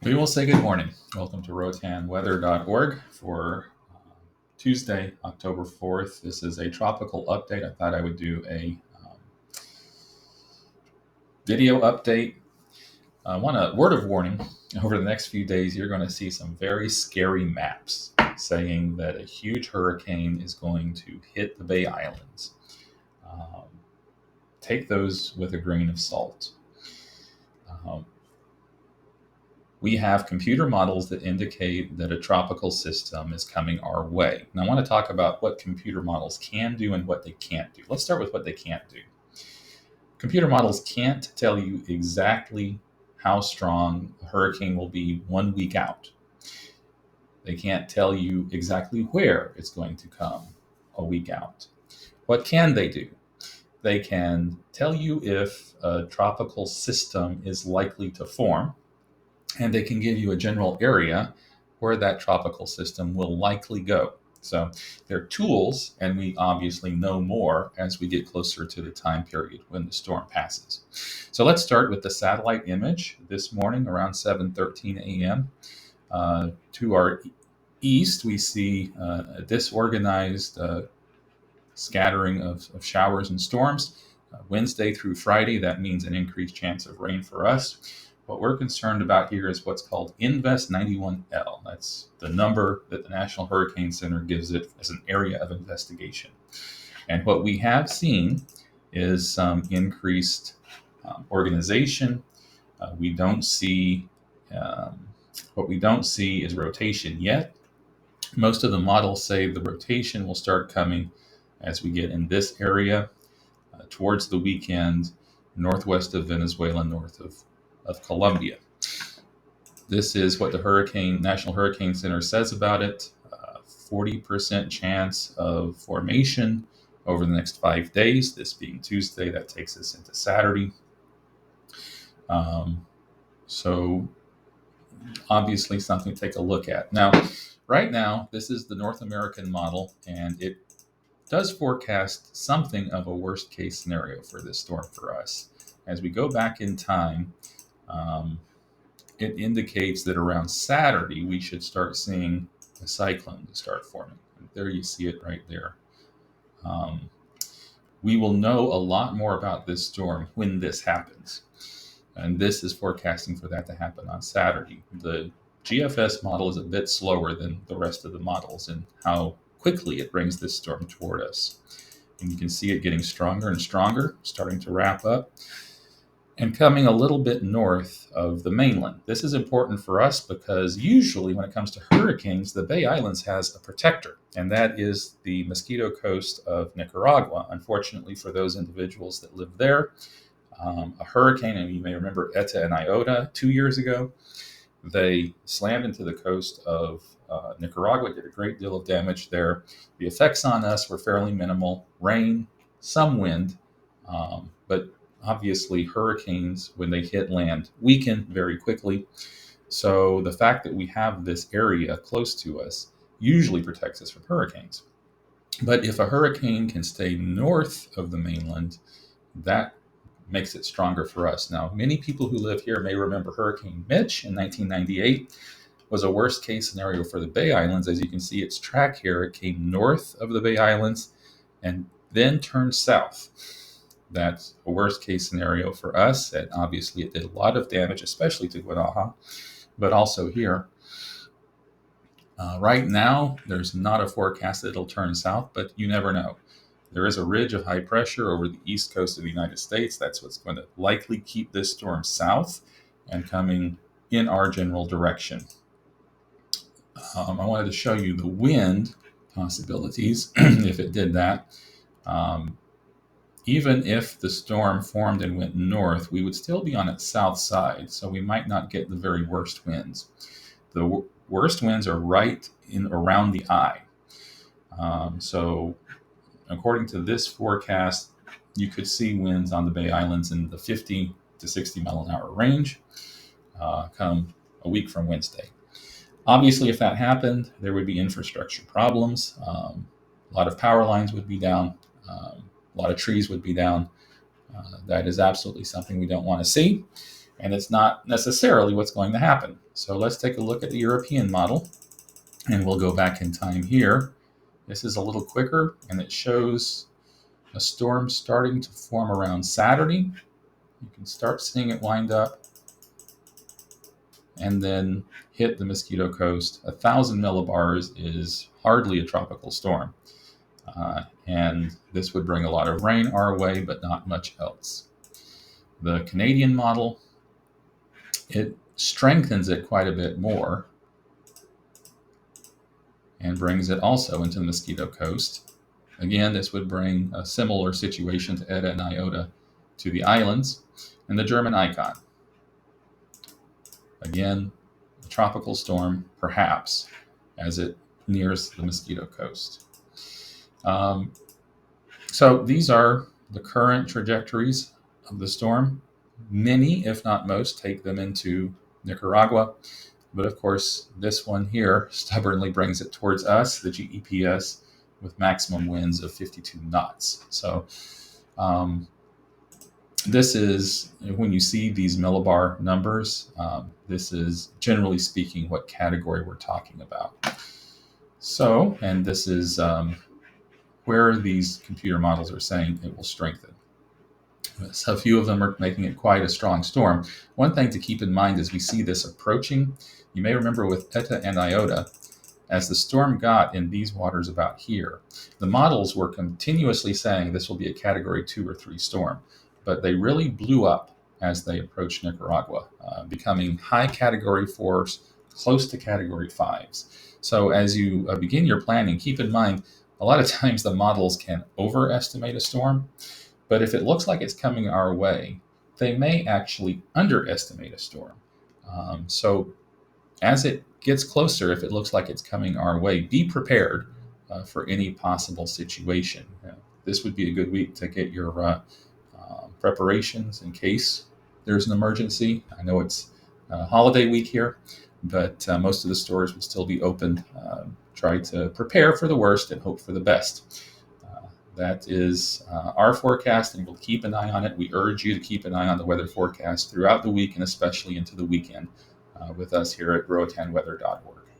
We will say good morning. Welcome to rotanweather.org for Tuesday, October 4th. This is a tropical update. I thought I would do a video update. I want a word of warning. Over the next few days, you're going to see some very scary maps saying that a huge hurricane is going to hit the Bay Islands. Take those with a grain of salt. We have computer models that indicate that a tropical system is coming our way. And I want to talk about what computer models can do and what they can't do. Let's start with what they can't do. Computer models can't tell you exactly how strong a hurricane will be 1 week out. They can't tell you exactly where it's going to come a week out. What can they do? They can tell you if a tropical system is likely to form, and they can give you a general area where that tropical system will likely go. So they're tools, and we obviously know more as we get closer to the time period when the storm passes. So let's start with the satellite image this morning around 7:13 a.m. To our east, we see a disorganized scattering of showers and storms. Wednesday through Friday, that means an increased chance of rain for us. What we're concerned about here is what's called Invest 91L. That's the number that the National Hurricane Center gives it as an area of investigation. And what we have seen is some increased organization. What we don't see is rotation yet. Most of the models say the rotation will start coming as we get in this area towards the weekend, northwest of Venezuela, north of Colombia. This is what the National Hurricane Center says about it. 40% chance of formation over the next 5 days, this being Tuesday. That takes us into Saturday. So obviously something to take a look at. Now, right now, this is the North American model, and it does forecast something of a worst case scenario for this storm for us. As we go back in time, it indicates that around Saturday we should start seeing a cyclone to start forming. And there you see it right there. We will know a lot more about this storm when this happens. And this is forecasting for that to happen on Saturday. The GFS model is a bit slower than the rest of the models in how quickly it brings this storm toward us. And you can see it getting stronger and stronger, starting to wrap up, and coming a little bit north of the mainland. This is important for us because usually when it comes to hurricanes, the Bay Islands has a protector, and that is the Mosquito Coast of Nicaragua. Unfortunately for those individuals that live there, a hurricane, and you may remember Eta and Iota 2 years ago, they slammed into the coast of Nicaragua, did a great deal of damage there. The effects on us were fairly minimal: rain, some wind, but obviously hurricanes, when they hit land, weaken very quickly. So the fact that we have this area close to us usually protects us from hurricanes. But if a hurricane can stay north of the mainland, that makes it stronger for us. Now, many people who live here may remember Hurricane Mitch in 1998 was a worst case scenario for the Bay Islands. As you can see its track here, it came north of the Bay Islands and then turned south. That's a worst case scenario for us, and obviously it did a lot of damage, especially to Guanaja, but also here. Right now, there's not a forecast that it'll turn south, but you never know. There is a ridge of high pressure over the east coast of the United States. That's what's going to likely keep this storm south and coming in our general direction. I wanted to show you the wind possibilities if it did that. Even if the storm formed and went north, we would still be on its south side, so we might not get the very worst winds. The worst winds are right in around the eye. So according to this forecast, you could see winds on the Bay Islands in the 50 to 60 mile an hour range come a week from Wednesday. Obviously, if that happened, there would be infrastructure problems. A lot of power lines would be down. A lot of trees would be down. That is absolutely something we don't want to see. And it's not necessarily what's going to happen. So let's take a look at the European model, and we'll go back in time here. This is a little quicker, and it shows a storm starting to form around Saturday. You can start seeing it wind up and then hit the Mosquito Coast. 1,000 millibars is hardly a tropical storm. And this would bring a lot of rain our way, but not much else. The Canadian model, it strengthens it quite a bit more and brings it also into the Mosquito Coast. Again, this would bring a similar situation to Eta and Iota to the islands. And the German icon, again, a tropical storm, perhaps, as it nears the Mosquito Coast. So these are the current trajectories of the storm. Many, if not most, take them into Nicaragua. But of course, this one here stubbornly brings it towards us, the GEPS, with maximum winds of 52 knots. So this is, when you see these millibar numbers, this is generally speaking what category we're talking about. So, and this is where these computer models are saying it will strengthen. So a few of them are making it quite a strong storm. One thing to keep in mind as we see this approaching, you may remember with Eta and Iota, as the storm got in these waters about here, the models were continuously saying this will be a category 2 or 3 storm, but they really blew up as they approached Nicaragua, becoming high category 4s, close to category 5s. So as you begin your planning, keep in mind, a lot of times the models can overestimate a storm, but if it looks like it's coming our way, they may actually underestimate a storm. So as it gets closer, if it looks like it's coming our way, be prepared for any possible situation. This would be a good week to get your preparations in case there's an emergency. I know it's holiday week here, but most of the stores will still be open. Try to prepare for the worst and hope for the best. That is our forecast, and we'll keep an eye on it. We urge you to keep an eye on the weather forecast throughout the week and especially into the weekend with us here at RoatanWeather.org.